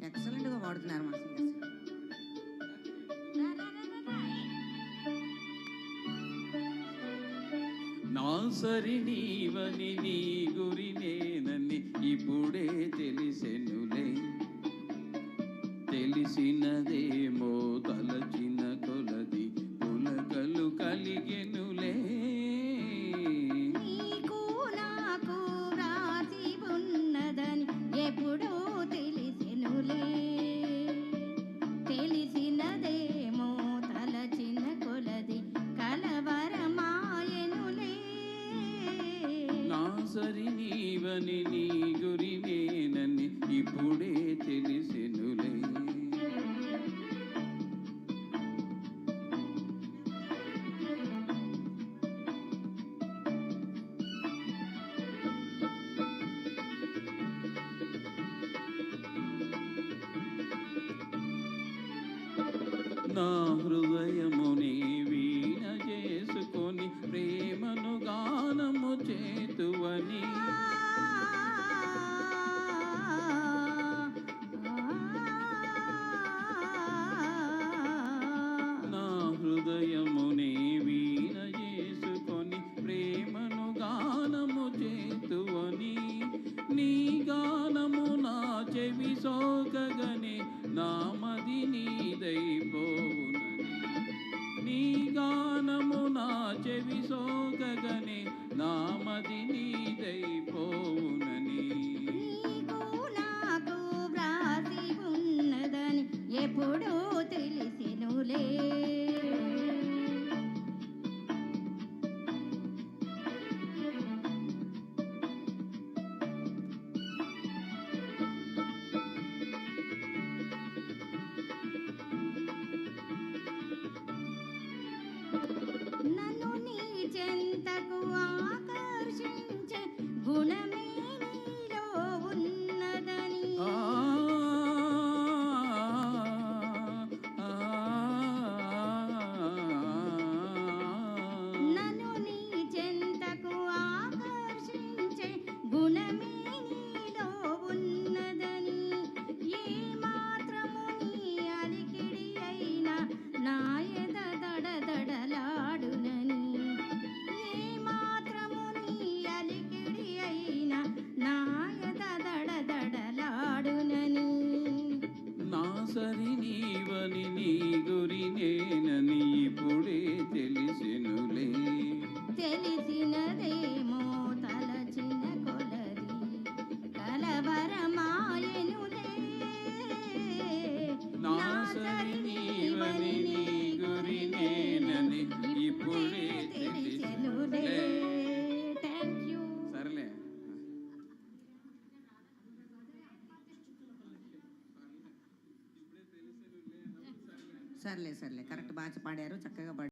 ఎక్సలెంట్గా పాడుతున్నారు మా సింగర్స్. నా సరి నీవని నీ గురి నేనని ఇప్పుడే తెలిసెనులే, తెలిసినదేమో తలచిన కొలది పులకలు కలిగెనులే. నీకు నాకు రాసి ఉన్నదని ఎప్పుడూ తెలిసెనులే, తెలిసినదేమో తలచిన కొలది కలవరమాయనులే. నా సరి నీవని నీ గురి నేనని ఇప్పుడే తెలిసెనులే. నా హృదయముని వీణ చేసుకొని ప్రేమను గానము చేతువని, నా హృదయముని వీణ చేసుకొని ప్రేమను గానము చేతువని, నీ గానము నా చెవి సోకగని నామది నీదైపోవునని, నీ గానము నా చెవి సోకగని నామది నీదైపోవునని. నీకు నాకు వ్రాసి ఉన్నదని ఎప్పుడూ తెలిసెనులే, నన్ను నీ చెంతకు ఆకర్షించే గుణమే నీలో ఉన్నదని. నన్ను నీ చెంతకు ఆకర్షించే గుణమే నీలో ఉన్నదని, ఏ మాత్రము నీ అలికిడి అయినా నా ఎద దడదడలాడునని, ఏ మాత్రము నీ అలికిడి అయినా నా ఎద దడదడలాడునని. నా సరి నీవని నీ గురి నేనని ఇప్పుడే తెలిసెనులే, తెలిసినదేమో తలచిన కొలది కలవరమాయనులే. నా సరి నీవని నీ గురి నేనని ఇప్పుడే తెలిసెనులే. Thank you. సరేలే. సర్లే సర్లే, కరెక్ట్ బాగా పాడారు, చక్కగా పాడారు.